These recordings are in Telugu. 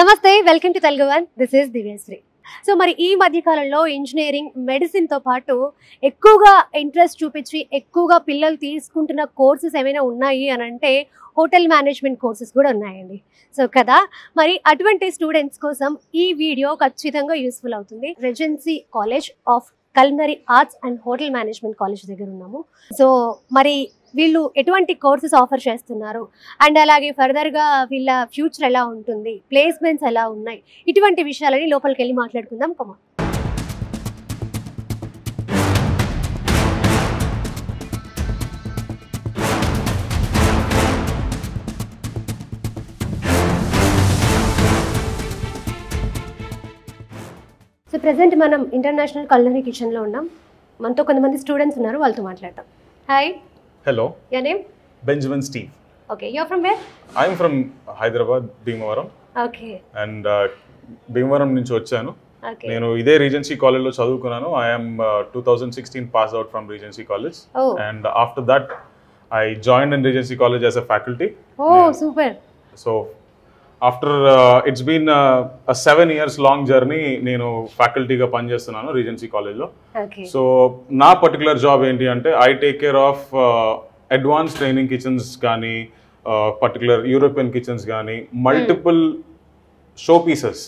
నమస్తే, welcome to Telugu one. This is Divyashri. So మరి ఈ మధ్యకాలంలో ఇంజనీరింగ్, మెడిసిన్తో పాటు ఎక్కువగా ఇంట్రెస్ట్ చూపించి ఎక్కువగా పిల్లలు తీసుకుంటున్న కోర్సెస్ ఏమైనా ఉన్నాయి అని అంటే హోటల్ మేనేజ్మెంట్ కోర్సెస్ కూడా ఉన్నాయండి. సో కదా, మరి అటువంటి స్టూడెంట్స్ కోసం ఈ వీడియో ఖచ్చితంగా యూస్ఫుల్ అవుతుంది. Regency college of culinary arts and hotel management college దగ్గర ఉన్నాము. సో మరి వీళ్ళు ఎటువంటి కోర్సెస్ ఆఫర్ చేస్తున్నారు అండ్ అలాగే ఫర్దర్గా వీళ్ళ ఫ్యూచర్ ఎలా ఉంటుంది, ప్లేస్మెంట్స్ ఎలా ఉన్నాయి, ఇటువంటి విషయాలని లోపలికి వెళ్ళి మాట్లాడుకుందాం. కమా. సో ప్రెసెంట్ మనం ఇంటర్నేషనల్ కల్నరీ కిచెన్లో ఉన్నాం. మనతో కొంతమంది స్టూడెంట్స్ ఉన్నారు, వాళ్ళతో మాట్లాడతాం. Hi. Hello. Your name? Benjamin Steve. Okay. You're from where? I'm from Hyderabad, Bhimavaram. Okay. And Bhimavaram నుంచి వచ్చాను. Okay. నేను ఇదే రీజెన్సీ కాలేజ్లో చదువుకున్నాను. I am 2016 passed out from Regency College. Oh. And after that, I joined in Regency College as a faculty. Oh, super. So after it's been a 7 years long journey, నేను ఫ్యాకల్టీగా పనిచేస్తున్నాను రీజెన్సీ కాలేజ్లో. Okay. సో నా పర్టికులర్ జాబ్ ఏంటి అంటే I take care of advance training kitchens కానీ పర్టికులర్ యూరోపియన్ కిచెన్స్ కానీ multiple show pieces,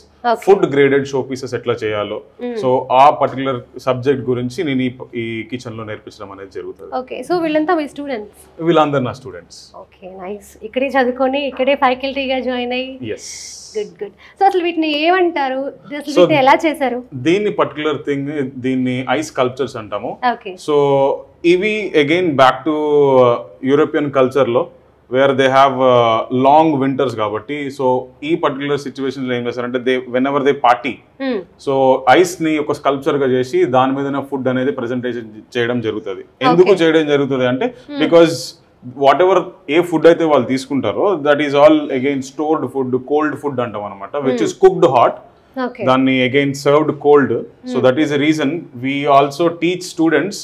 food graded show pieces ఎట్లా చేయాలో, సో ఆ పర్టికులర్ సబ్జెక్ట్ గురించి నేను ఈ కిచెన్ లో నేర్పించడం అనేది జరుగుతుంది. ఓకే. సో వీళ్ళంతా మీ స్టూడెంట్స్? వీళ్ళందరూ నా స్టూడెంట్స్. Okay, nice. ఇక్కడే చదువుకొని ఇక్కడే ఫ్యాకల్టీగా జాయిన్ అయ్యి. ఎస్. Good good. సో అసలు వీటిని ఏమంటారు, అసలు వీటిని ఎలా చేశారు? దీన్ని పర్టికులర్ థింగ్ దీన్ని ఐస్ స్కల్ప్చర్స్ అంటాము. ఓకే. సో ఇవి అగైన్ బ్యాక్ టు యూరోపియన్ కల్చర్లో where they have long winters కాబట్టి, సో ఈ పర్టికులర్ సిచ్యువేషన్లో ఏం చేస్తారంటే when ever they party, so ice ని ఒక స్కల్ప్చర్ గా చేసి దాని మీద ఫుడ్ అనేది ప్రెజెంటేషన్ చేయడం జరుగుతుంది. ఎందుకు చేయడం జరుగుతుంది అంటే because what ever A food అయితే వాళ్ళు తీసుకుంటారో that is all again stored food, cold food అంటాం అనమాట, విచ్ ఇస్ కుక్డ్ హాట్, దాన్ని again served cold. So that is the reason we also teach students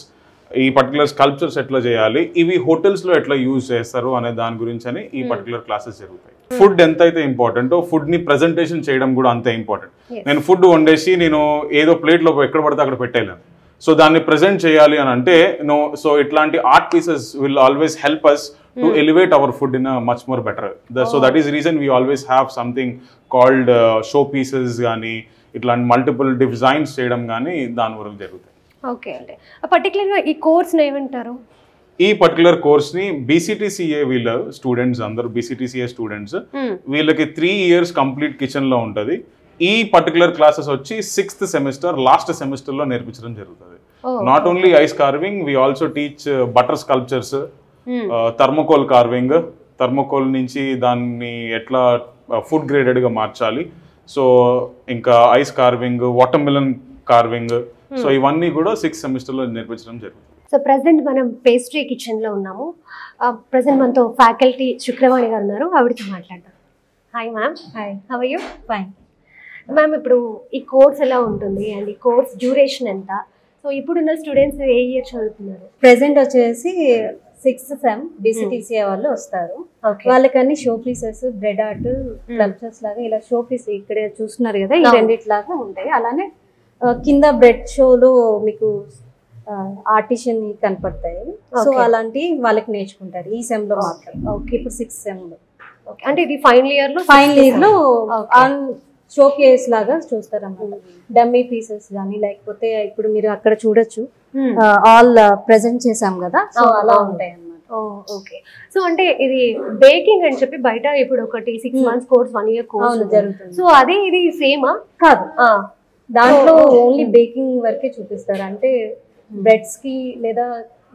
ఈ పర్టికులర్ స్కల్ప్చర్స్ ఎట్లా చేయాలి, ఇవి హోటల్స్ లో ఎట్లా యూజ్ చేస్తారు అనే దాని గురించి అని ఈ పర్టికులర్ క్లాసెస్ జరుగుతాయి. ఫుడ్ ఎంత అయితే ఇంపార్టెంటో ఫుడ్ ని ప్రెజెంటేషన్ చేయడం కూడా అంతే ఇంపార్టెంట్. నేను ఫుడ్ వండేసి నేను ఏదో ప్లేట్ లో ఎక్కడ పడితే అక్కడ పెట్టేయలేను. సో దాన్ని ప్రెజెంట్ చేయాలి అని అంటే సో ఇట్లాంటి art pieces will always help us to elevate our food in much more better. So that is reason we always have something called show pieces కానీ ఇట్లాంటి మల్టిపుల్ డిజైన్స్ చేయడం కానీ దాని వరకు జరుగుతాయి. ఓకే. అంటే పర్టికులర్గా ఈ కోర్స్ని ఏమంటారు? ఈ పర్టికులర్ కోర్స్ ని BCTCA వీళ్ళ స్టూడెంట్స్, అందరూ BCTCA స్టూడెంట్స్, వీళ్ళకి 3 years కంప్లీట్ కిచెన్ లో ఉంటది. ఈ పర్టికులర్ క్లాసెస్ వచ్చి 6th సెమిస్టర్ లాస్ట్ సెమిస్టర్ లో నేర్పించడం జరుగుతుంది. Not only ice carving, we also teach butter sculptures, thermocol carving, thermocol నుంచి దాన్ని ఎట్లా ఫుడ్ గ్రేడెడ్ గా మార్చాలి, సో ఇంకా ice carving, water melon carving, so ఇవన్నీ కూడా 6th సెమిస్టర్లో నేర్పించడం జరుగుతుంది. సో ప్రెసెంట్ మనం పేస్ట్రీ కిచెన్లో ఉన్నాము. ప్రెసెంట్ మనతో ఫ్యాకల్టీ శుక్రవాణి గారు ఉన్నారు, ఆవిడతో మాట్లాడతాం. Hi ma'am. Hi, how are you? Fine ma'am. ఇప్పుడు ఈ కోర్స్ ఎలా ఉంటుంది అండ్ ఈ కోర్స్ డ్యూరేషన్ ఎంత? సో ఇప్పుడున్న స్టూడెంట్స్ ఏ ఇయర్ చదువుతున్నారు? ప్రెసెంట్ వచ్చేసి 6th సెమ్ BCTCA వాళ్ళు వస్తారు. వాళ్ళకన్నీ show pieces, bread art, sculptures లాగా ఇలా షో పీస్ ఇక్కడ చూస్తున్నారు కదా, ఈ రెండిట్లాగా ఉంటాయి. అలానే కింద బ్రెడ్ షోలో మీకు ఆర్టిషన్ కనపడతాయి. సో అలాంటి వాళ్ళకి నేర్చుకుంటారు ఈ సెమ్ లో మాత్రం. ఓకే. ఇప్పుడు 6th సెమ్ లో. ఓకే. అంటే ఇది ఫైనల్ ఇయర్ లో ఆన్ షో కేస్ లాగా చూస్తారు అన్నమాట. డమ్మీ పీసెస్ కానీ లేకపోతే ఇప్పుడు మీరు అక్కడ చూడొచ్చు ఆల్ ప్రెజెంట్ చేసాం కదా, సో అలా ఉంటాయి అన్నమాట. ఓకే. సో అంటే ఇది బేకింగ్ అని చెప్పి బయట ఇప్పుడు ఒకటి 6 months కోర్స్, 1 year కోర్స్ జరుగుతుంది. సో అదే ఇది సేమా? కాదు, దాంట్లో ఓన్లీ బేకింగ్ వరకే చూపిస్తారు. అంటే బ్రెడ్స్ కి లేదా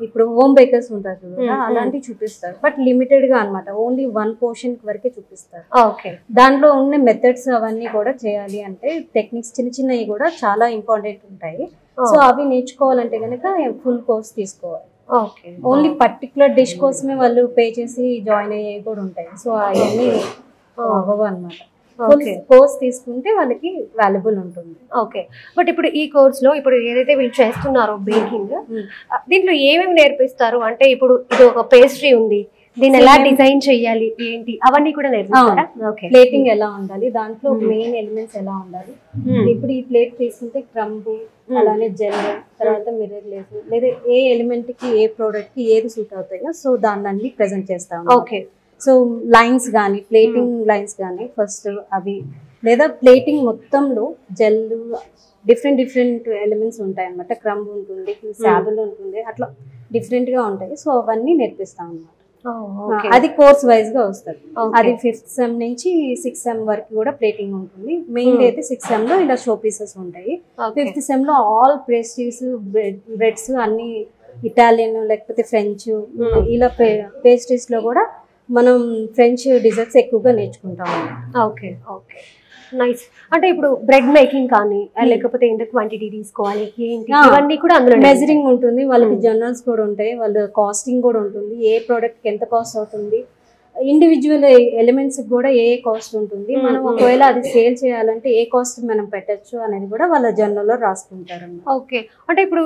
ఇప్పుడు హోమ్ బేకర్స్ ఉంటారు కదా, అలాంటివి చూపిస్తారు. బట్ లిమిటెడ్ గా అనమాట, ఓన్లీ 1 portion వరకే చూపిస్తారు. ఓకే. దాంట్లో ఉన్న మెథడ్స్ అవన్నీ కూడా చేయాలి అంటే టెక్నిక్స్ చిన్న చిన్నవి కూడా చాలా ఇంపార్టెంట్ ఉంటాయి. సో అవి నేర్చుకోవాలంటే కనుక ఫుల్ కోర్స్ తీసుకోవాలి. ఓకే. ఓన్లీ పర్టికులర్ డిష్ కోసమే వాళ్ళు పే చేసి జాయిన్ అయ్యేవి కూడా ఉంటాయి. సో అవన్నీ అవ్వవు అనమాట. కోర్స్ తీసుకుంటే వాళ్ళకి వాల్యుబుల్ ఉంటుంది. ఓకే. బట్ ఇప్పుడు ఈ కోర్స్ లో ఇప్పుడు ఏదైతే వీళ్ళు చేస్తున్నారో బేకింగ్, దీంట్లో ఏమేమి నేర్పిస్తారు? అంటే ఇప్పుడు ఇది ఒక పేస్ట్రీ ఉంది, దీన్ని ఎలా డిజైన్ చేయాలి ఏంటి అవన్నీ కూడా నేర్పిస్తారా? ఓకే. ప్లేటింగ్ ఎలా ఉండాలి, దాంట్లో మెయిన్ ఎలిమెంట్స్ ఎలా ఉండాలి. ఇప్పుడు ఈ ప్లేట్ తీసుకుంటే క్రంబ్, అలానే జెల్, తర్వాత మిర్రర్ లేస్, లేదా ఏ ఎలిమెంట్ కి ఏ ప్రోడక్ట్ కి ఏది సూట్ అవుతాయో సో దాన్ని అన్ని ప్రెజెంట్ చేస్తాము. ఓకే. సో లైన్స్ కానీ ప్లేటింగ్ లైన్స్ కానీ ఫస్ట్ అవి, లేదా ప్లేటింగ్ మొత్తంలో జెల్ డిఫరెంట్ ఎలిమెంట్స్ ఉంటాయి అన్నమాట. క్రంబ్ ఉంటుంది, శాబుల్ ఉంటుంది, అట్లా డిఫరెంట్ గా ఉంటాయి. సో అవన్నీ నేర్పిస్తాం అన్నమాట. అది కోర్స్ వైజ్ గా వస్తుంది. అది 5th సెమ్ నుంచి 6th సెమ్ వరకు కూడా ప్లేటింగ్ ఉంటుంది. మెయిన్ అయితే 6th సెమ్ లో ఇలా షో పీసెస్ ఉంటాయి. 5th సెమ్ లో ఆల్ పేస్ట్రీస్, బ్రెడ్స్ అన్ని ఇటాలియన్ లేకపోతే ఫ్రెంచ్, ఇలా పేస్ట్రీస్ లో కూడా మనం ఫ్రెంచ్ డిజర్ట్స్ ఎక్కువగా నేర్చుకుంటాం. Okay okay nice. అంటే ఇప్పుడు బ్రెడ్ మేకింగ్ కానీ లేకపోతే ఎంత క్వాంటిటీ తీసుకోవాలి ఏంటి ఇవన్నీ కూడా అందులో మెజరింగ్ ఉంటుంది. వాళ్ళకి జర్నల్స్ కూడా ఉంటాయి, వాళ్ళ కాస్టింగ్ కూడా ఉంటుంది, ఏ ప్రోడక్ట్ ఎంత కాస్ట్ అవుతుంది, ఇండివిజువల్ ఎలిమెంట్స్ కూడా ఏ కాస్ట్ ఉంటుంది, మనం ఒకవేళ అది సేల్ చేయాలంటే ఏ కాస్ట్ మనం పెట్టచ్చు అనేది కూడా వాళ్ళ జర్నల్ లో రాసుకుంటారు. ఓకే. అంటే ఇప్పుడు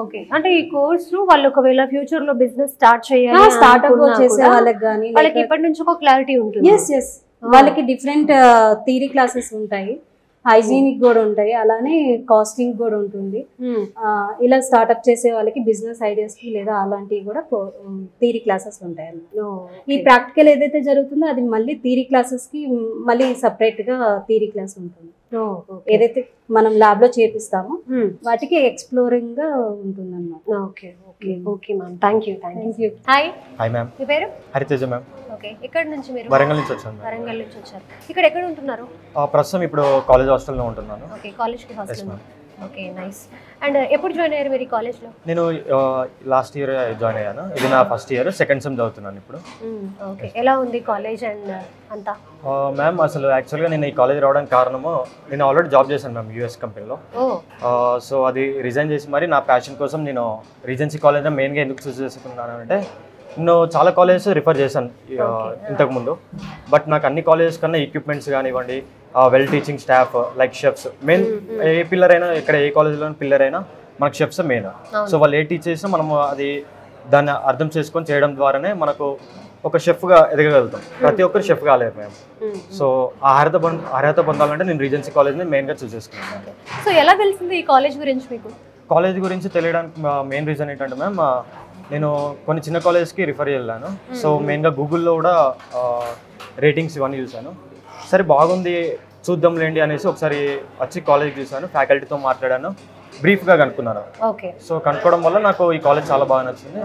ఓకే, అంటే ఈ కోర్స్ వాళ్ళు ఒకవేళ ఫ్యూచర్ లో బిజినెస్ స్టార్ట్ చేయాలి, స్టార్ట్అప్ చేసే వాళ్ళకి కానీ వాళ్ళకి ఇప్పటి నుంచి ఒక క్లారిటీ ఉంటుంది. ఎస్ వాళ్ళకి డిఫరెంట్ థియరీ క్లాసెస్ ఉంటాయి, హైజీనిక్ కూడా ఉంటాయి, అలానే కాస్టింగ్ కూడా ఉంటుంది. ఇలా స్టార్ట్అప్ చేసే వాళ్ళకి బిజినెస్ ఐడియాస్ కి లేదా అలాంటివి కూడా థియరీ క్లాసెస్ ఉంటాయి. ఈ ప్రాక్టికల్ ఏదైతే జరుగుతుందో అది మళ్ళీ థియరీ క్లాసెస్ కి మళ్ళీ సపరేట్ గా థియరీ క్లాస్ ఉంటుంది. ఏదైతే మనం ల్యాబ్ లో చేపిస్తామో వాటికి ఎక్స్ప్లోరింగ్ గా ఉంటుంది అన్నమాట. Okay okay okay ma'am, thank you. Hi. Hi ma'am. మీ పేరు? హరితేజ మ్యామ్. ఓకే. ఎక్కడ నుంచి మీరు? వరంగల్ నుంచి వచ్చాను. వరంగల్ నుంచి వచ్చారు. ఇక్కడ ఎక్కడ ఉంటున్నారు? ప్రస్తుతం ఇప్పుడు కాలేజ్ హాస్టల్లో ఉంటున్నాను. ఓకే, కాలేజ్ కి హాస్టల్. Okay nice. అండ్ ఎప్పుడు జాయిన్ అయ్యారు మీరు ఈ కాలేజ్ లో? నేను లాస్ట్ ఇయర్ జాయిన్ అయ్యాను. ఇది నా ఫస్ట్ ఇయర్, సెకండ్ సెమ్ చదువుతున్నాను ఇప్పుడు. ఓకే. ఎలా ఉంది కాలేజ్ అండ్ అంతా? మ్యామ్ అసలు యాక్చువల్గా నేను ఈ కాలేజ్ రావడానికి కారణము, నేను ఆల్రెడీ జాబ్ చేశాను మ్యామ్ యూఎస్ కంపెనీలో. సో అది రిజైన్ చేసి మరి నా ప్యాషన్ కోసం నేను రీజెన్సీ కాలేజ్ మెయిన్గా ఎందుకు చూస్ చేసుకున్నాను అంటే, నేను చాలా కాలేజెస్ రిఫర్ చేశాను ఇంతకుముందు, బట్ నాకు అన్ని కాలేజెస్ కన్నా ఎక్విప్మెంట్స్ కానివ్వండి, well teaching staff like chefs, main ఏ పిల్లర్ అయినా ఇక్కడ ఏ కాలేజ్లో పిల్లర్ అయినా మనకు షెఫ్స్ మెయిన్. సో వాళ్ళు ఏ టీచ్ చేసినా మనము అది దాన్ని అర్థం చేసుకొని చేయడం ద్వారానే మనకు ఒక షెఫ్గా ఎదగలుగుతాం. ప్రతి ఒక్కరు షెఫ్ కాలేరు మేము. సో ఆ అర్హత పొందాలంటే నేను రీజెన్సీ కాలేజ్ని మెయిన్గా చూస్ చేసుకున్నాను. సో ఎలా తెలిసింది ఈ కాలేజ్ గురించి మీకు? కాలేజ్ గురించి తెలియడానికి మెయిన్ రీజన్ ఏంటంటే మ్యామ్, నేను కొన్ని చిన్న కాలేజ్కి రిఫర్ వెళ్ళాను. సో మెయిన్గా గూగుల్లో కూడా రేటింగ్స్ ఇవన్నీ చూశాను. సరే బాగుంది చూద్దాంలేండి అనేసి ఒకసారి వచ్చి కాలేజ్కి చూశాను, ఫ్యాకల్టీతో మాట్లాడాను, బ్రీఫ్గా కనుక్కున్నాను. ఓకే. సో కనుక్కోవడం వల్ల నాకు ఈ కాలేజ్ చాలా బాగా నచ్చింది.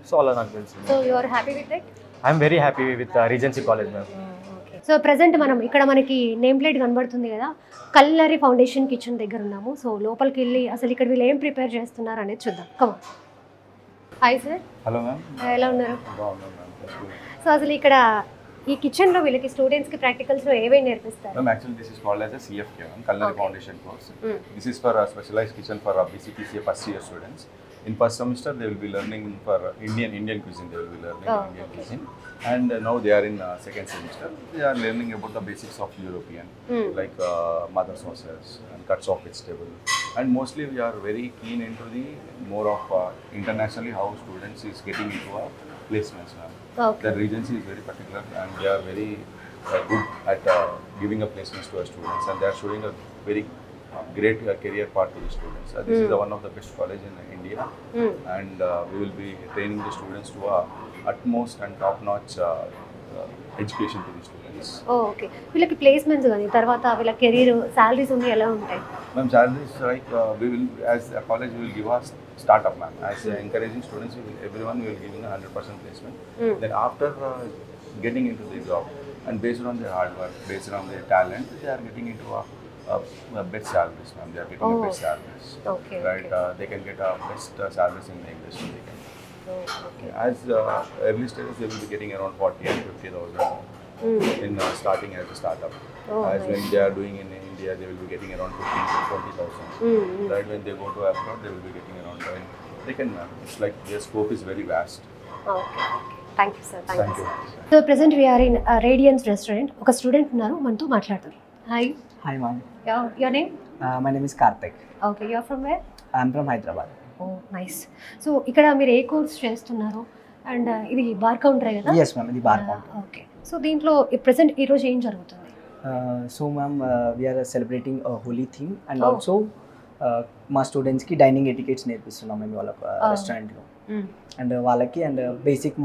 సో అలా నాకు తెలిసింది. So you are happy with it? I'm very happy with Regency college ma'am. So present మనం ఇక్కడ మనకి నేమ్ ప్లేట్ కనబడుతుంది కదా, కల్నరీ ఫౌండేషన్ కిచెన్ దగ్గర ఉన్నాము. సో లోపలికి వెళ్ళి అసలు ఇక్కడ వీళ్ళు ఏం ప్రిపేర్ చేస్తున్నారు అనేది చూద్దాం. Come on. Hi sir. Hello ma'am. ఎలా ఉన్నారు? సో అసలు ఇక్కడ ఈ కిచెన్ లో వీళ్ళకి స్టూడెంట్స్ కి ప్రాక్టికల్స్ లో ఏవేవి నేర్పిస్తారు? Ma'am, actually this is called as a CFK, Culinary Foundation course. This is for a specialized kitchen for BCPCA first year students. In first semester they will be learning for Indian cuisine. They will be learning Indian cuisine, and now they are in second semester. They are learning about the basics of European, like mother sauces and cuts of vegetable. And mostly we are very keen into the more of internationally how students is getting into our placements now. The Regency is very particular and they are very good at giving a placements to our students, and they are showing a very great career path to the students. This is one of the best college in India, and we will be training the students to utmost and top-notch education to the students. Okay. వీళ్ళకి ప్లేస్మెంట్స్ కానీ తర్వాత వీళ్ళ కెరీర్ సాలరీస్ అన్ని ఎలా ఉంటాయి? Ma'am, salaries like we will, as a college we will give us startup, ma'am. As encouraging students, everyone will give 100% placement. Then after getting into the job, and based on their hard work, based on their talent, they are getting into a best salaries, ma'am. They are getting a best salaries. Okay. Right? They can get a best salaries in the industry. They can. Okay. As early stages, they will be getting around 40 and 50,000 in starting as a startup. As when they are doing in India, they will be getting around 15 to 20,000. Right? When they go to abroad, they will be getting around 10. They can. It's like their scope is very vast. Okay. Thank you sir. Thank you. So present we're in Radiance restaurant. ఒక స్టూడెంట్ ఉన్నారు, మనతో మాట్లాడతారు. Hi. Hi ma'am. Your name? My name is Karthik. Okay. Your from where? I'm from Hyderabad. Oh nice. So ఇక్కడ మీరు ఏ కోర్స్ చేస్తున్నారు అండ్ ఇది బార్ కౌంటరే కదా? ఎస్ మ్యామ్, ఇది బార్ కౌంటర్. ఓకే. సో దీంట్లో ప్రెసెంట్ ఈరోజు ఏం జరుగుతుంది? So ma'am we're celebrating Holi theme and also మా స్టూడెంట్స్కి డైనింగ్ ఎటికెట్స్ నేర్పిస్తున్నాం మేము వాళ్ళ రెస్టారెంట్లో. అండ్ వాళ్ళకి and basic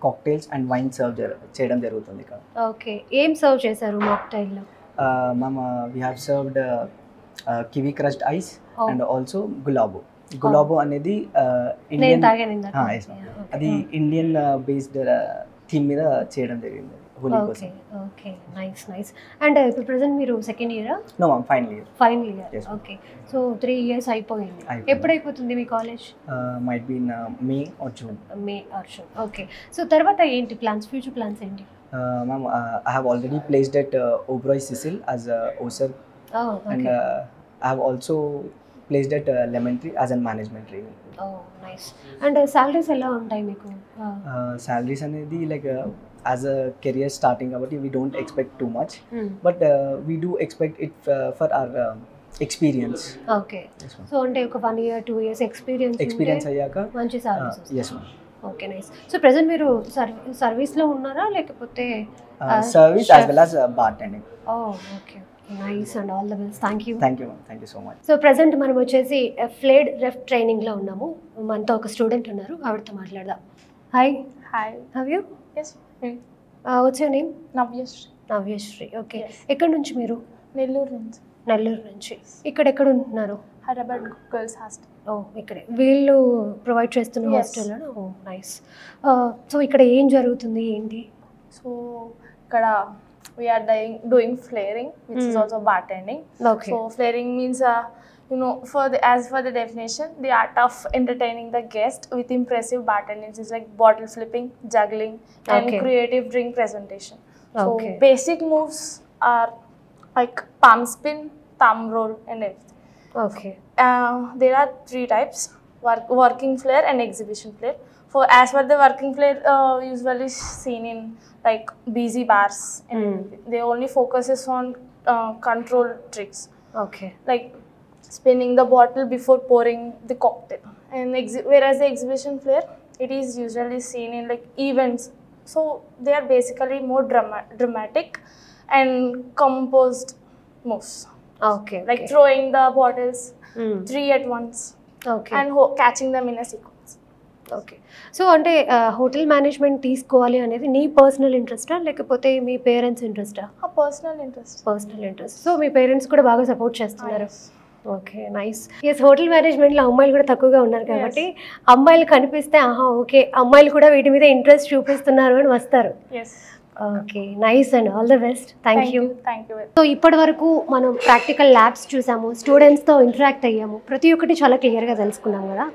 cocktails and wine serve చేయడం జరుగుతుంది ఇక్కడ. ఓకే. ఏం సర్వ్ చేశారు మాక్టైల్లో? Ma'am we have served kiwi crushed ice and also Gulabo అనేది ఇండియన్, అది ఇండియన్ బేస్డ్ థీమ్ మీద చేయడం జరిగింది హోలీ కోసం. Okay, nice. అండ్ ఇప్పుడు ప్రెసెంట్ మీరు సెకండ్ ఇయరా? No ma'am, final year. Okay. So 3 years అయిపోయింది. ఎప్పుడు అయిపోతుంది మీ college? Might be in May or June. Okay. So తర్వాత ఏంటి ప్లాన్స్, ఫ్యూచర్ ప్లాన్స్ ఏంటి? Ma'am I have already placed at Oberoi Cecil as ఓసర్ and I have also placed at Lemon Tree as an management training. Nice. And salaries ఎలా ఉంటాయి మీకు? సాలరీస్ అనేది like as a career starting కాబట్టి we don't expect too much, but we do expect it for our experience. Okay. So అంటే ఒక 1 year 2 years ఎక్స్పీరియన్స్ అయ్యాక మంచి salaries. Yes ma'am. Okay, nice. So present మీరు సర్వీస్లో ఉన్నారా లేకపోతే? Service as well as bartending. Okay, nice and all the best. Thank you ma'am, thank you so much. So present మనం వచ్చేసి ఫ్లేడ్ రెఫ్ ట్రైనింగ్లో ఉన్నాము. మనతో ఒక స్టూడెంట్ ఉన్నారు, ఆవిడతో మాట్లాడదాం. Hi. How you? What's your name? Navyasri. Okay. ఎక్కడి నుంచి మీరు? నెల్లూరు నుంచి. ఎక్కడ ఉంటున్నారు? Hyderabad girls hostel. ఇక్కడే వీళ్ళు ప్రొవైడ్ చేస్తున్న హాస్టల్లో. నైస్. సో ఇక్కడ ఏం జరుగుతుంది ఏంటి? సో ఇక్కడ we are doing flaring, which is also bartending. Okay. So flaring means as for the definition, the art of entertaining the guest with impressive bartending is like bottle flipping, juggling, and creative drink presentation. So basic moves are like palm spin, thumb roll, and everything. Okay. There are 3 types: working flair and exhibition flair. As for the working flair, usually seen in like busy bars and everything. They only focuses on control tricks. Okay. Like spinning the bottle before pouring the cocktail. And whereas the exhibition flair, it is usually seen in like events. So they are basically more dramatic and composed moves. Okay. Like throwing the bottles 3 at once. Okay. And catching them in a sequence. Okay. So అంటే హోటల్ మేనేజ్మెంట్ తీసుకోవాలి అనేది నీ పర్సనల్ ఇంట్రెస్టా లేకపోతే మీ పేరెంట్స్ ఇంట్రెస్టా? Personal interest. సో మీ పేరెంట్స్ కూడా బాగా సపోర్ట్ చేస్తున్నారు. Okay, nice. ఎస్, హోటల్ మేనేజ్మెంట్లో అమ్మాయిలు కూడా తక్కువగా ఉన్నారు కాబట్టి అమ్మాయిలు కనిపిస్తే ఓకే అమ్మాయిలు కూడా వీటి మీద ఇంట్రెస్ట్ చూపిస్తున్నారు అని వస్తారు. Okay, nice and all the best. Thank you. So ఇప్పటి వరకు మనం ప్రాక్టికల్ ల్యాబ్స్ చూసాము, స్టూడెంట్స్తో ఇంటరాక్ట్ అయ్యాము, ప్రతి ఒక్కటి చాలా క్లియర్గా తెలుసుకున్నాం కదా.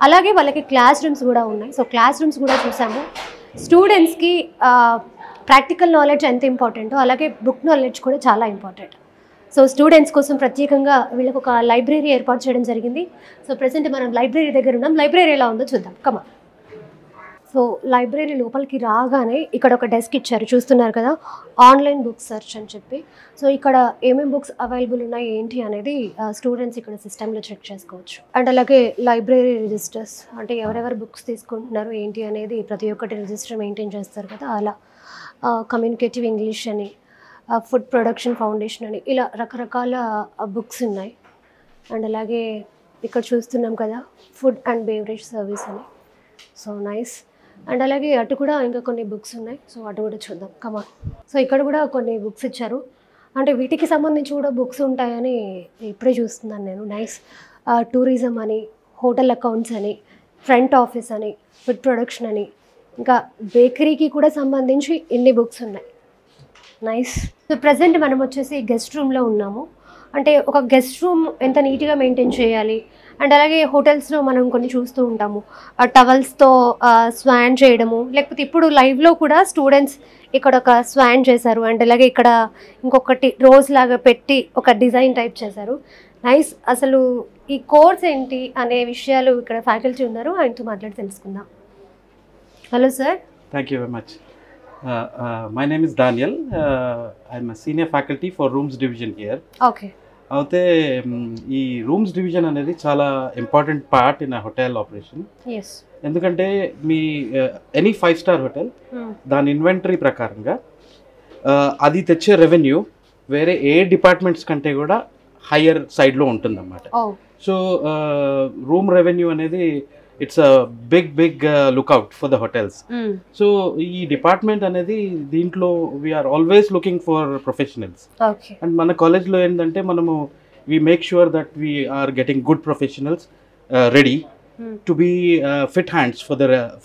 అలాగే వాళ్ళకి క్లాస్ రూమ్స్ కూడా ఉన్నాయి. సో క్లాస్ రూమ్స్ కూడా చూసాము. స్టూడెంట్స్కి ప్రాక్టికల్ నాలెడ్జ్ ఎంత ఇంపార్టెంటో అలాగే బుక్ నాలెడ్జ్ కూడా చాలా ఇంపార్టెంట్. సో స్టూడెంట్స్ కోసం ప్రత్యేకంగా వీళ్ళకి ఒక లైబ్రరీ ఏర్పాటు చేయడం జరిగింది. సో ప్రెసెంట్ మనం లైబ్రరీ దగ్గర ఉన్నాం. లైబ్రరీ ఎలా ఉందో చూద్దాం, కమా. సో లైబ్రరీ లోపలికి రాగానే ఇక్కడ ఒక డెస్క్ ఇచ్చారు, చూస్తున్నారు కదా, ఆన్లైన్ బుక్ సెర్చ్ అని చెప్పి. సో ఇక్కడ ఏమేమి బుక్స్ అవైలబుల్ ఉన్నాయి ఏంటి అనేది స్టూడెంట్స్ ఇక్కడ సిస్టంలో చెక్ చేసుకోవచ్చు. అండ్ అలాగే లైబ్రరీ రిజిస్టర్స్, అంటే ఎవరెవరు బుక్స్ తీసుకుంటున్నారు ఏంటి అనేది ప్రతి ఒక్కటి రిజిస్టర్ మెయింటైన్ చేస్తారు కదా, అలా కమ్యూనికేటివ్ ఇంగ్లీష్ అని, ఫుడ్ ప్రొడక్షన్ ఫౌండేషన్ అని, ఇలా రకరకాల బుక్స్ ఉన్నాయి. అండ్ అలాగే ఇక్కడ చూస్తున్నాం కదా ఫుడ్ అండ్ బేవరేజ్ సర్వీస్ అని. So nice. అండ్ అలాగే అటు కూడా ఇంకా కొన్ని బుక్స్ ఉన్నాయి. సో అటు కూడా చూద్దాం, కమాన్. సో ఇక్కడ కూడా కొన్ని బుక్స్ ఇచ్చారు, అంటే వీటికి సంబంధించి కూడా బుక్స్ ఉంటాయని ఇప్పుడే చూస్తున్నాను నేను. నైస్. టూరిజం అని, హోటల్ అకౌంట్స్ అని, ఫ్రంట్ ఆఫీస్ అని, ఫుడ్ ప్రొడక్షన్ అని, ఇంకా బేకరీకి కూడా సంబంధించి ఇన్ని బుక్స్ ఉన్నాయి. నైస్. సో ప్రజెంట్ మనం వచ్చేసి గెస్ట్ రూమ్లో ఉన్నాము. అంటే ఒక గెస్ట్ రూమ్ ఎంత నీట్గా మెయింటైన్ చేయాలి, అండ్ అలాగే హోటల్స్లో మనం కొన్ని చూస్తూ ఉంటాము టవల్స్తో స్వాన్ చేయడము, లేకపోతే ఇప్పుడు లైవ్లో కూడా స్టూడెంట్స్ ఇక్కడ ఒక స్వాన్ చేశారు, అండ్ అలాగే ఇక్కడ ఇంకొకటి రోజ్ లాగా పెట్టి ఒక డిజైన్ టైప్ చేశారు. నైస్. అసలు ఈ కోర్స్ ఏంటి అనే విషయాలు ఇక్కడ ఫ్యాకల్టీ ఉన్నారు, ఆయనతో మాట్లాడి తెలుసుకుందాం. Hello sir. Thank you very much. My name is Daniel. I'm a senior faculty for Rooms Division here. Okay. అయితే ఈ రూమ్స్ డివిజన్ అనేది చాలా important part in hotel operation. ఎందుకంటే మీ ఎనీ 5-star హోటల్ దాని ఇన్వెంటరీ ప్రకారంగా అది తెచ్చే రెవెన్యూ వేరే ఏ డిపార్ట్మెంట్స్ కంటే కూడా హయ్యర్ సైడ్లో ఉంటుందన్నమాట. సో రూమ్ రెవెన్యూ అనేది it's a big lookout for the hotels. So ఈ డిపార్ట్మెంట్ అనేది దీంట్లో we're always looking for professionals. And మన కాలేజ్లో ఏంటంటే మనము we make sure that we are getting good professionals ready to be fit hands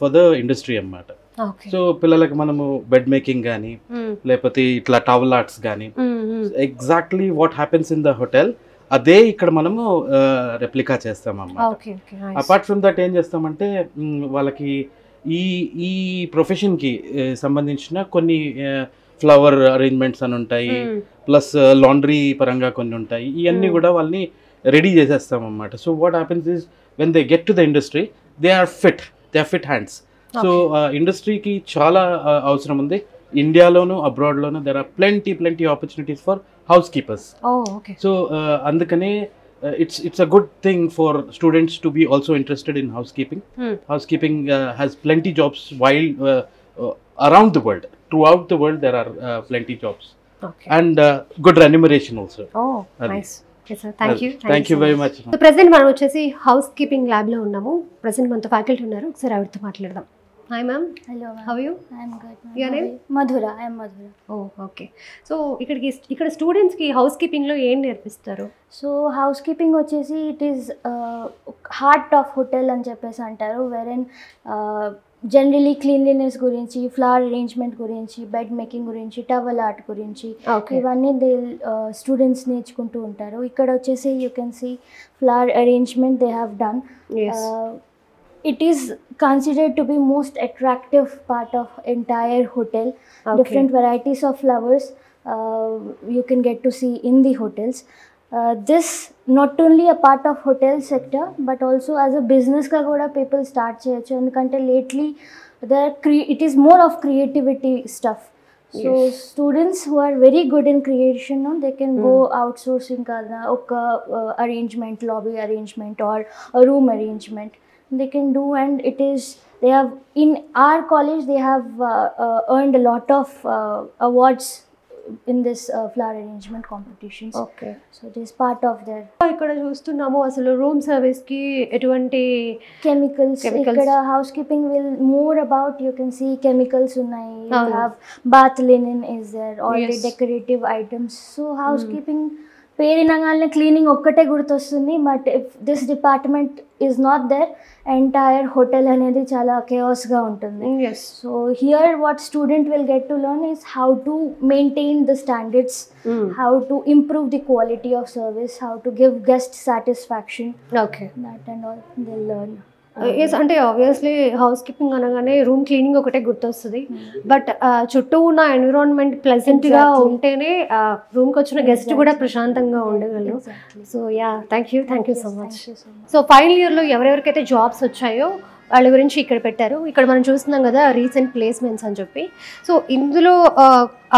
for the industry అన్నమాట. సో పిల్లలకి మనము బెడ్ మేకింగ్ కానీ లేకపోతే ఇట్లా టవల్ ఆర్ట్స్ కానీ exactly what happens in the hotel అదే ఇక్కడ మనము రెప్లికా చేస్తామన్నమాట. అపార్ట్ ఫ్రమ్ దట్ ఏం చేస్తామంటే వాళ్ళకి ఈ ప్రొఫెషన్కి సంబంధించిన కొన్ని ఫ్లవర్ అరేంజ్మెంట్స్ అని ఉంటాయి, ప్లస్ లాండ్రీ పరంగా కొన్ని ఉంటాయి. ఇవన్నీ కూడా వాళ్ళని రెడీ చేసేస్తామన్నమాట. So what happens is when they get to the industry they are fit hands. So ఇండస్ట్రీకి చాలా అవసరం ఉంది. ఇండియాలోను అబ్రాడ్లోను there are plenty opportunities for housekeepers. So అందుకనే it's a good thing for students to be also interested in housekeeping. Housekeeping has plenty jobs while around the world. Throughout the world there are plenty jobs. And good remuneration also. Nice. Yes sir, thank you very much. So present మనం వచ్చేసి హౌస్ కీపింగ్ ల్యాబ్ లో ఉన్నాము. ప్రెసెంట్ మనతో ఫ్యాకల్టీ ఉన్నారు, ఒకసారి ఆవిడతో మాట్లాడదాం. Hi ma'am. Hello ma'am. How are you? I am good. Your name? Madhura. I am Madhura. Oh, okay. So ఇక్కడ స్టూడెంట్స్ కి హౌస్ కీపింగ్ లో ఏం నేర్పిస్తారు? సో హౌస్ కీపింగ్ వచ్చేసి it is heart of hotel అని చెప్పేసి అంటారు. వెరెన్ జనరలీ క్లీన్లీనెస్ గురించి, ఫ్లవర్ అరేంజ్మెంట్ గురించి, బెడ్ మేకింగ్ గురించి, టవల్ ఆర్ట్ గురించి ఇవన్నీ స్టూడెంట్స్ నేర్చుకుంటూ ఉంటారు. ఇక్కడ వచ్చేసి you can see flower arrangement they have done. It is considered to be most attractive part of entire hotel. Different varieties of flowers you can get to see in the hotels. This not only a part of hotel sector but also as a business ka kuda people start cheyachu, endukante lately it is more of creativity stuff. So students who are very good in creation, they can go outsourcing kada oka arrangement, lobby arrangement or a room arrangement they can do. And they have in our college they have earned a lot of awards in this flower arrangement competitions. So it is part of their. ఇక్కడ చూస్తున్నాము అసలు రూమ్ సర్వీస్ కి ఎటువంటి chemicals ikkada housekeeping will more about, you can see chemicals unnai, you have bath linen is there, all the decorative items. So housekeeping పేరినంగానే క్లీనింగ్ ఒక్కటే గుర్తొస్తుంది. But if this department is not there, entire hotel అనేది చాలా కేయాస్గా ఉంటుంది. So here what student will get to learn is how to maintain the standards, how to improve the quality of service, how to give guest satisfaction. That and all they learn. Yes, అంటే ఆబ్వియస్లీ హౌస్ కీపింగ్ అనగానే రూమ్ క్లీనింగ్ ఒకటే గుర్తొస్తుంది. బట్ చుట్టూ ఉన్న ఎన్విరాన్మెంట్ ప్లెజెంట్గా ఉంటేనే రూమ్కి వచ్చిన గెస్ట్ కూడా ప్రశాంతంగా ఉండగలరు. So yeah, thank you so much. So final ఇయర్లో ఎవరెవరికైతే జాబ్స్ వచ్చాయో వాళ్ళ గురించి ఇక్కడ పెట్టారు. ఇక్కడ మనం చూస్తున్నాం కదా రీసెంట్ ప్లేస్మెంట్స్ అని చెప్పి. సో ఇందులో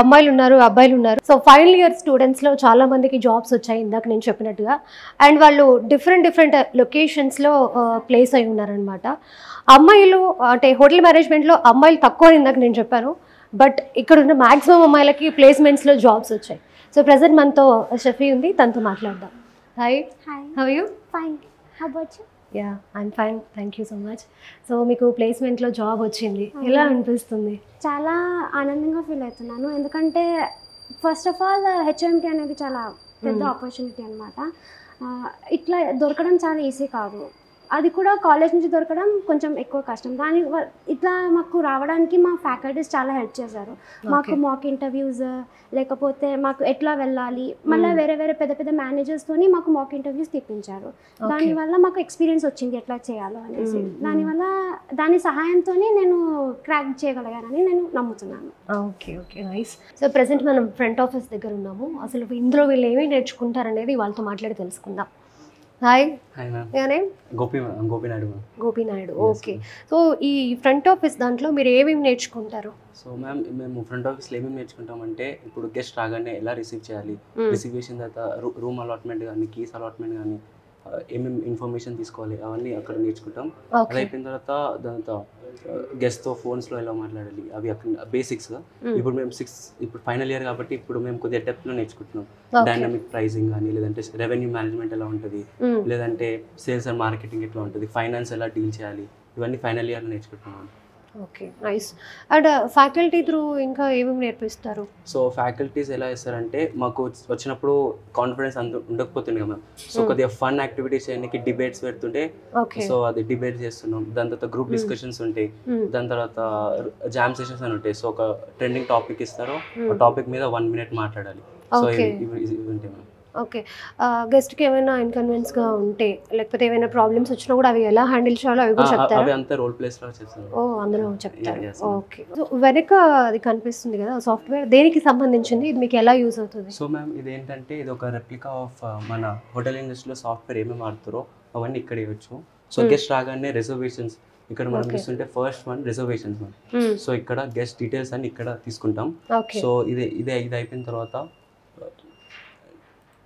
అమ్మాయిలు ఉన్నారు, అబ్బాయిలు ఉన్నారు. సో ఫైనల్ ఇయర్ స్టూడెంట్స్లో చాలా మందికి జాబ్స్ వచ్చాయి ఇందాక నేను చెప్పినట్టుగా. అండ్ వాళ్ళు డిఫరెంట్ లొకేషన్స్లో ప్లేస్ అయి ఉన్నారనమాట. అమ్మాయిలు అంటే హోటల్ మేనేజ్మెంట్లో అమ్మాయిలు తక్కువ ఇందాక నేను చెప్పాను. బట్ ఇక్కడ ఉన్న మ్యాక్సిమం అమ్మాయిలకి ప్లేస్మెంట్స్లో జాబ్స్ వచ్చాయి. సో ప్రెజెంట్ మనతో షఫీ ఉంది, తనతో మాట్లాడదాం. Hi, how are you? Fine, how about you? Yeah, I'm fine, thank you so much. So మీకు ప్లేస్మెంట్లో జాబ్ వచ్చింది, ఎలా అనిపిస్తుంది? చాలా ఆనందంగా ఫీల్ అవుతున్నాను. ఎందుకంటే ఫస్ట్ ఆఫ్ ఆల్ హెచ్ఎంటీ అనేది చాలా పెద్ద ఆపర్చునిటీ అనమాట. ఇట్లా దొరకడం చాలా ఈజీ కాదు. అది కూడా కాలేజ్ నుంచి దొరకడం కొంచెం ఎక్కువ కష్టం. దాని ఇట్లా మాకు రావడానికి మా ఫ్యాకల్టీస్ చాలా హెల్ప్ చేశారు. మాకు మాక్ ఇంటర్వ్యూస్, లేకపోతే మాకు ఎట్లా వెళ్ళాలి, మళ్ళీ వేరే పెద్ద మేనేజర్స్తోని మాకు మాక్ ఇంటర్వ్యూస్ తెప్పించారు. దానివల్ల మాకు ఎక్స్పీరియన్స్ వచ్చింది ఎట్లా చేయాలో అనేసి. దానివల్ల దాని సహాయంతోనే నేను క్రాక్ చేయగలిగానని నేను నమ్ముతున్నాను. Okay, nice. సో ప్రెసెంట్ మనం ఫ్రంట్ ఆఫీస్ దగ్గర ఉన్నాము. అసలు ఇందులో వీళ్ళు ఏమేమి నేర్చుకుంటారనేది వాళ్ళతో మాట్లాడి తెలుసుకుందాం. Hi. Hi ma'am. Your name? Gopi Naidu ma'am. Gopi Naidu. Okay. So ఈ ఫ్రంట్ ఆఫీస్ దాంట్లో మీరు ఏమేమి నేర్చుకుంటారు? సో మ్యామ్ మేము ఫ్రంట్ ఆఫీస్లో ఏమేమి నేర్చుకుంటామంటే ఇప్పుడు గెస్ట్ రాగానే ఎలా రిసీవ్ చేయాలి, రిసీవ్ చేసిన తర్వాత రూమ్ అలాట్మెంట్ కానీ కీస్ అలాట్మెంట్ కానీ ఏమేమి ఇన్ఫర్మేషన్ తీసుకోవాలి అవన్నీ అక్కడ నేర్చుకుంటాం. అది అయిపోయిన తర్వాత దాంతో గెస్ట్తో ఫోన్స్లో ఎలా మాట్లాడాలి అవి అక్కడ బేసిక్స్గా. ఇప్పుడు మేము ఇప్పుడు ఫైనల్ ఇయర్ కాబట్టి ఇప్పుడు మేము కొద్దిగా డెప్త్లో నేర్చుకుంటున్నాం. డైనమిక్ ప్రైసింగ్ కానీ, లేదంటే రెవెన్యూ మేనేజ్మెంట్ ఎలా ఉంటుంది, లేదంటే సేల్స్ అండ్ మార్కెటింగ్ ఎట్లా ఉంటుంది, ఫైనాన్స్ ఎలా డీల్ చేయాలి, ఇవన్నీ ఫైనల్ ఇయర్లో నేర్చుకుంటున్నాం. Okay, nice. And faculty through ఇంకా ఏమేమి నేర్పిస్తారు? సో ఫ్యాకల్టీస్ ఎలా చేస్తారంటే మాకు వచ్చినప్పుడు కాన్ఫిడెన్స్ ఉండకపోతుంది కదా మ్యామ్. సో కొద్దిగా ఫన్ యాక్టివిటీస్ చేయడానికి డిబేట్స్ పెడుతుంటే సో అది డిబేట్ చేస్తున్నాం. దాని తర్వాత గ్రూప్ డిస్కషన్స్ ఉంటాయి, దాని తర్వాత జామ్ సెషన్స్ అని ఉంటాయి. సో ఒక ట్రెండింగ్ టాపిక్ ఇస్తారు, ఆ టాపిక్ మీద 1 minute మాట్లాడాలి. సో ఇవి ఉంటాయి మ్యామ్. ఓకే. గెస్ట్కి ఏమైనా ఇన్కన్వీనియన్స్గా ఉంటే లేకపోతే ఏమైనా ప్రాబ్లమ్స్ వచ్చినా కూడా అవి ఎలా హ్యాండిల్ చేయాలో అవి కూడా చెప్తారు? అవి అంతా రోల్ ప్లేస్లో చేస్తాను. అందులో చెప్తారు. ఓకే. సో వెనక అది కనిపిస్తుంది కదా సాఫ్ట్వేర్, దేనికి సంబంధించింది, ఇది మీకు ఎలా యూజ్ అవుతుంది? సో మ్యామ్ ఇది ఏంటంటే ఇది ఒక రెప్లికా ఆఫ్ మన హోటల్ ఇండస్ట్రీలో సాఫ్ట్వేర్ ఏమేమి వాడుతారో అవన్నీ ఇక్కడ ఇవ్వచ్చు. సో గెస్ట్ రాగానే రిజర్వేషన్స్ ఇక్కడ మనం చూస్తుంటే first one reservations ma'am. So ఇక్కడ గెస్ట్ డీటెయిల్స్ అన్ని ఇక్కడ తీసుకుంటాం. సో ఇది అయిపోయిన తర్వాత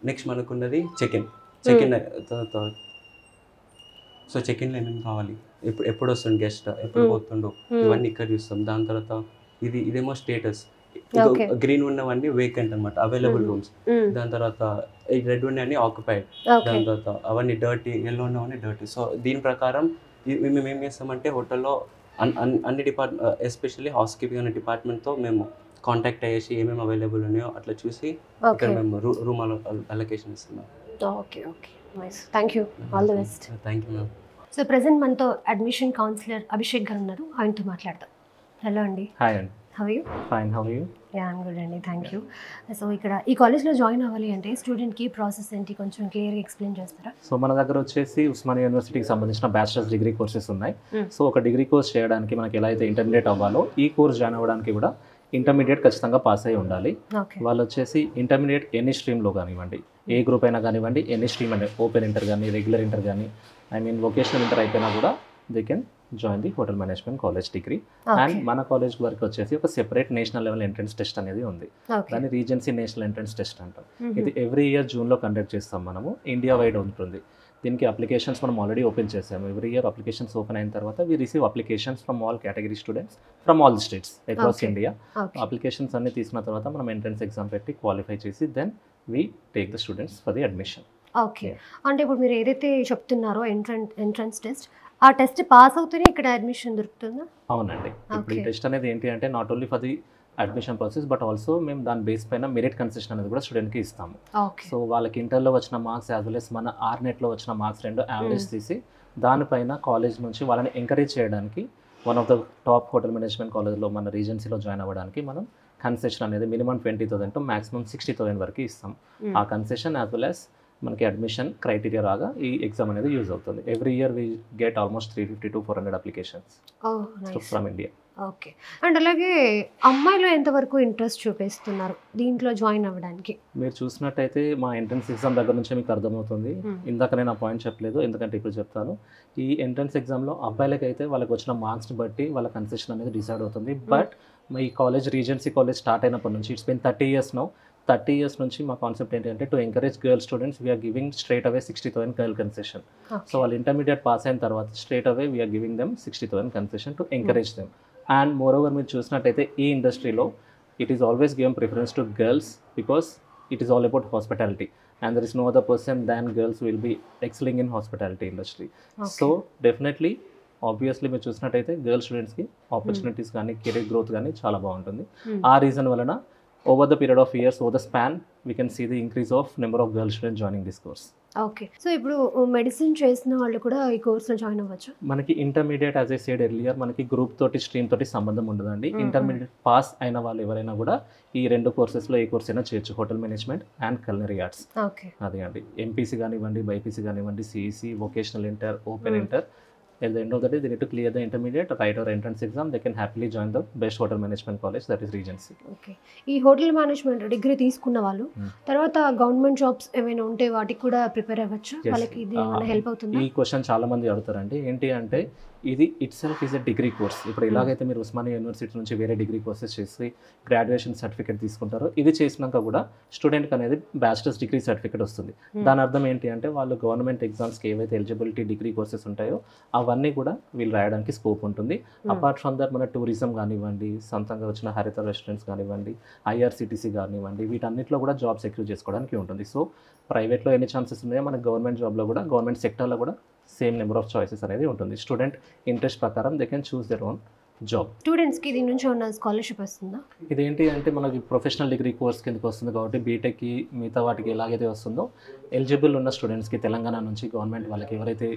నెక్స్ట్ మనకున్నది చెక్ ఇన్ తర్వాత. సో చెక్ ఇన్లో ఏమేమి కావాలి, ఎప్పుడు వస్తుంది గెస్ట్, ఎప్పుడు పోతుండో, ఇవన్నీ ఇక్కడ చూస్తాం. దాని తర్వాత ఇదేమో స్టేటస్, గ్రీన్ ఉన్నవన్నీ వేకెంట్ అనమాట, అవైలబుల్ రూమ్స్. దాని తర్వాత ఈ రెడ్ ఉన్నవన్నీ ఆక్యుపైడ్. దాని తర్వాత అవన్నీ డర్టీ, ఎల్లో ఉన్నవన్నీ డర్టీ. సో దీని ప్రకారం మేము ఏం చేస్తామంటే హోటల్లో అన్ని ఎస్పెషల్లీ హౌస్ కీపింగ్ అనే డిపార్ట్మెంట్తో మేము కాంటాక్ట్ అయ్యేసి ఏమేమి అవైలబుల్ ఉన్నాయో అట్లా చూసి ఇక్కడ మేము రూమ్ అలొకేషన్ ఇస్తున్నాం. Okay okay, nice. Thank you, all the best. Thank you ma'am. So present మనతో అడ్మిషన్ కౌన్సిలర్ అభిషేక్ గారు ఉన్నారు, ఆయనతో మాట్లాడదాం. హలో అండి. హాయ్ అండి. How you? Fine, how you? Yeah, I'm good అండి, థ్యాంక్ యూ. సో ఇక్కడ ఈ కాలేజ్లో జాయిన్ అవ్వాలి అంటే స్టూడెంట్కి ప్రాసెస్ ఏంటి కొంచెం క్లియర్గా ఎక్స్ప్లెయిన్ చేస్తారా? సో మన దగ్గర వచ్చేసి ఉస్మానియా యూనివర్సిటీకి సంబంధించిన బ్యాచిలర్స్ డిగ్రీ కోర్సెస్ ఉన్నాయి. సో ఒక డిగ్రీ కోర్స్ చేయడానికి మనకి ఎలా అయితే ఇంటర్మీడియట్ అవ్వాలో ఈ కోర్స్ జాయిన్ అవ్వడానికి కూడా ఇంటర్మీడియట్ ఖచ్చితంగా పాస్ అయి ఉండాలి. వాళ్ళు వచ్చేసి ఇంటర్మీడియట్ ఎనీ స్ట్రీమ్లో కానివ్వండి, ఏ గ్రూప్ అయినా కానివ్వండి, ఎనీ స్ట్రీమ్ అంటే ఓపెన్ ఇంటర్ కానీ, రెగ్యులర్ ఇంటర్ కానీ, వొకేషనల్ ఇంటర్ అయిపోయినా కూడా they can join the hotel management college degree. And మన కాలేజ్ వరకు వచ్చేసి ఒక separate national level entrance test అనేది ఉంది, దాన్ని రీజెన్సీ నేషనల్ ఎంట్రన్స్ టెస్ట్ అంటాం. ఇది ఎవ్రీ ఇయర్ జూన్లో కండక్ట్ చేస్తాం మనము, ఇండియా వైడ్ ఉంటుంది. దీనికి అప్లికేషన్స్ మనం ఆల్రెడీ ఓపెన్ చేసాము. ఎవ్రీ ఇయర్ అప్లికేషన్స్ ఓపెన్ అయిన తర్వాత we receive applications from all category students from all the states across India. Applications అన్ని తీసుకున్న తర్వాత మనం ఎంట్రన్స్ ఎగ్జామ్ పెట్టి క్వాలిఫై చేసి then we take the students for the admission. Okay. అంటే ఇప్పుడు మీరు ఏదైతే చెప్తున్నారో ఎంట్రన్స్ టెస్ట్, ఆ టెస్ట్ పాస్ అవుతూనే ఇక్కడ అడ్మిషన్ దొరుకుతుందా? అవునండి. ఇప్పుడు ఈ టెస్ట్ అనేది ఏంటి అంటే not only for the admission process but also మేము దాని బేస్ పైన మెరిట్ కన్సెషన్ అనేది కూడా స్టూడెంట్కి ఇస్తాము. సో వాళ్ళకి ఇంటర్లో వచ్చిన మార్క్స్ యాజ్ వెల్ as మన ఆర్నెట్లో వచ్చిన మార్క్స్ రెండు యావరేజ్ తీసి దానిపైన కాలేజ్ నుంచి వాళ్ళని ఎంకరేజ్ చేయడానికి one of the top hotel management కాలేజ్లో మన రీజెన్సీలో జాయిన్ అవ్వడానికి మనం కన్సెషన్ అనేది మినిమం 20,000 టు మాక్సిమం 60,000 వరకు ఇస్తాం. ఆ కన్సెషన్ యాజ్ వెల్ as మనకి అడ్మిషన్ క్రైటీరియా రాగా ఈ ఎగ్జామ్ అనేది యూజ్ అవుతుంది. Every year we get almost 350 to 400 applications from India. Okay. And అలాగే అమ్మాయిలు ఎంతవరకు ఇంట్రెస్ట్ చూపిస్తున్నారు దీంట్లో జాయిన్ అవ్వడానికి? మీరు చూసినట్టయితే మా ఎంట్రన్స్ ఎగ్జామ్ దగ్గర నుంచే మీకు అర్థమవుతుంది. ఇందాక నేను ఆ పాయింట్ చెప్పలేదు, ఎందుకంటే ఇప్పుడు చెప్తాను. ఈ ఎంట్రన్స్ ఎగ్జామ్లో అబ్బాయిలకైతే వాళ్ళకి వచ్చిన మార్క్స్ని బట్టి వాళ్ళ కన్సెషన్ అనేది డిసైడ్ అవుతుంది. బట్ ఈ కాలేజ్ రీజెన్సీ కాలేజ్ స్టార్ట్ అయినప్పటి నుంచి it's been 30 years now. 30 years నుంచి మా కాన్సెప్ట్ ఏంటంటే to encourage girl students we're giving straight away 60,000 girl concession. So వాళ్ళు ఇంటర్మీడియట్ పాస్ అయిన తర్వాత straight away we're giving them 60,000 concession to encourage them. And moreover మీరు చూసినట్టయితే ఈ ఇండస్ట్రీలో it is always given preference to girls because it is all about hospitality and there is no other person than girls will be excelling in hospitality industry. So definitely obviously మీరు చూసినట్టయితే గర్ల్ స్టూడెంట్స్కి ఆపర్చునిటీస్ కానీ కెరీర్ గ్రోత్ కానీ చాలా బాగుంటుంది. ఆ రీజన్ వలన over the period of years over the span we can see the increase of number of girl students joining this course. Okay. So ఇప్పుడు మెడిసిన్ చేసిన వాళ్ళు కూడా ఈ కోర్స్లో జాయిన్ అవ్వచ్చు? మనకి intermediate as I said earlier మనకి గ్రూప్ తోటి స్ట్రీమ్ తోటి సంబంధం ఉండదండి. ఇంటర్మీడియట్ పాస్ అయిన వాళ్ళు ఎవరైనా కూడా ఈ రెండు కోర్సెస్లో ఏ కోర్స్ అయినా చేయొచ్చు, hotel management and culinary arts. అదే అండి, ఎంపీసీ కానివ్వండి, బైపీసీ కానివ్వండి, CEC, vocational inter, open inter, At the end of the day, they need to clear the intermediate, write our entrance exam. They can happily join the best hotel management college, that is Regency. Okay. ఈ హోటల్ మేనేజ్మెంట్ డిగ్రీ తీసుకున్న వాళ్ళు తర్వాత గవర్నమెంట్ జాబ్స్ ఏమైనా ఉంటే వాటికి కూడా ప్రిపేర్ అవ్వచ్చు, వాళ్ళకి ఇది ఏమైనా హెల్ప్ అవుతుందా? ఈ క్వశ్చన్ చాలా మంది అడుగుతారండి. ఏంటి అంటే ఇది it self is a degree course. ఇప్పుడు ఎలాగైతే మీరు ఉస్మానియా యూనివర్సిటీ నుంచి వేరే డిగ్రీ కోర్సెస్ చేసి గ్రాడ్యుయేషన్ సర్టిఫికేట్ తీసుకుంటారో, ఇది చేసినాక కూడా స్టూడెంట్కి అనేది బ్యాచిలర్స్ డిగ్రీ సర్టిఫికేట్ వస్తుంది. దాని అర్థం ఏంటి అంటే వాళ్ళు గవర్నమెంట్ ఎగ్జామ్స్కి ఏవైతే ఎలిజిబిలిటీ డిగ్రీ కోర్సెస్ ఉంటాయో అవన్నీ కూడా వీళ్ళు రాయడానికి స్కోప్ ఉంటుంది. అపార్ట్ ఫ్రమ్ దట్ మన టూరిజం కానివ్వండి, సొంతంగా వచ్చిన హరిత రెస్టారెంట్స్ కానివ్వండి, ఐఆర్సిటీసీ కానివ్వండి, వీటన్నిటిలో కూడా జాబ్ సెక్యూర్ చేసుకోవడానికి ఉంటుంది. సో ప్రైవేట్లో ఎన్ని ఛాన్సెస్ ఉన్నాయో మనకి గవర్నమెంట్ జాబ్లో కూడా, గవర్నమెంట్ సెక్టర్లో కూడా సేమ్ నెంబర్ ఆఫ్ చాయిసెస్ అనేది ఉంటుంది. స్టూడెంట్ ఇంట్రెస్ట్ ప్రకారం they can choose their own job. స్టూడెంట్స్కి దీని నుంచి ఉన్న స్కాలర్షిప్ వస్తుందా? ఇదేంటి అంటే మనకి ప్రొఫెషనల్ డిగ్రీ కోర్స్ కిందకి వస్తుంది కాబట్టి బీటెక్కి మిగతా వాటికి ఎలాగైతే వస్తుందో ఎలిజిబుల్ ఉన్న స్టూడెంట్స్కి తెలంగాణ నుంచి గవర్నమెంట్ వాళ్ళకి ఎవరైతే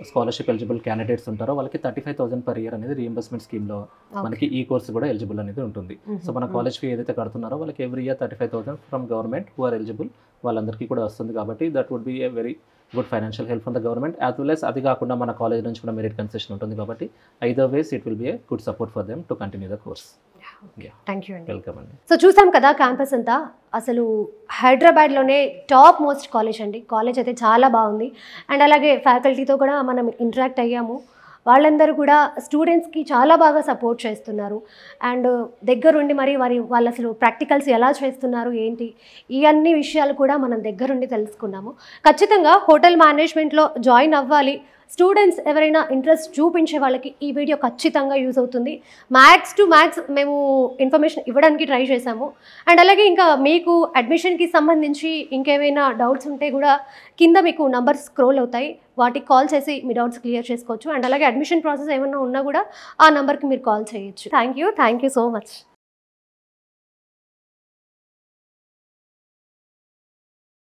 స్కాలర్షిప్ ఎలిజిబుల్ క్యాండిడేట్స్ ఉంటారో వాళ్ళకి 35,000 per year అనేది రీఎంబర్స్మెంట్ స్కీమ్లో మనకి ఈ కోర్స్ కూడా ఎలిజిబుల్ అనేది ఉంటుంది. సో మన కాలేజ్ ఫీ ఏదైతే కడుతున్నారో వాళ్ళకి every year 35,000 from government who are eligible వాళ్ళందరికీ కూడా వస్తుంది. కాబట్టి that would be a very good financial help from the government. As well as అది కాకుండా మన కాలేజ్ నుంచి కూడా మెరిట్ కన్సెషన్ ఉంటుంది కాబట్టి either ways it will be a good support for them to continue the course. Thank you అండి. వెల్కమ్ అండి. సో చూసాం కదా క్యాంపస్ అంతా, అసలు హైదరాబాద్లోనే టాప్ మోస్ట్ కాలేజ్ అండి. కాలేజ్ అయితే చాలా బాగుంది. అండ్ అలాగే ఫ్యాకల్టీతో కూడా మనం ఇంటరాక్ట్ అయ్యాము. వాళ్ళందరూ కూడా స్టూడెంట్స్కి చాలా బాగా సపోర్ట్ చేస్తున్నారు. అండ్ దగ్గరుండి మరి వాళ్ళు అసలు ప్రాక్టికల్స్ ఎలా చేస్తున్నారు ఏంటి, ఈ అన్ని విషయాలు కూడా మనం దగ్గరుండి తెలుసుకున్నాము. ఖచ్చితంగా హోటల్ మేనేజ్మెంట్లో జాయిన్ అవ్వాలి. స్టూడెంట్స్ ఎవరైనా ఇంట్రెస్ట్ చూపించే వాళ్ళకి ఈ వీడియో ఖచ్చితంగా యూజ్ అవుతుంది. మ్యాక్స్ టు మ్యాక్స్ మేము ఇన్ఫర్మేషన్ ఇవ్వడానికి ట్రై చేశాము. అండ్ అలాగే ఇంకా మీకు అడ్మిషన్కి సంబంధించి ఇంకేమైనా డౌట్స్ ఉంటే కూడా కింద మీకు నంబర్స్ స్క్రోల్ అవుతాయి, వాటికి కాల్ చేసి మీ డౌట్స్ క్లియర్ చేసుకోవచ్చు. అండ్ అలాగే అడ్మిషన్ ప్రాసెస్ ఏమైనా ఉన్నా కూడా ఆ నెంబర్కి మీరు కాల్ చేయొచ్చు. Thank you so much.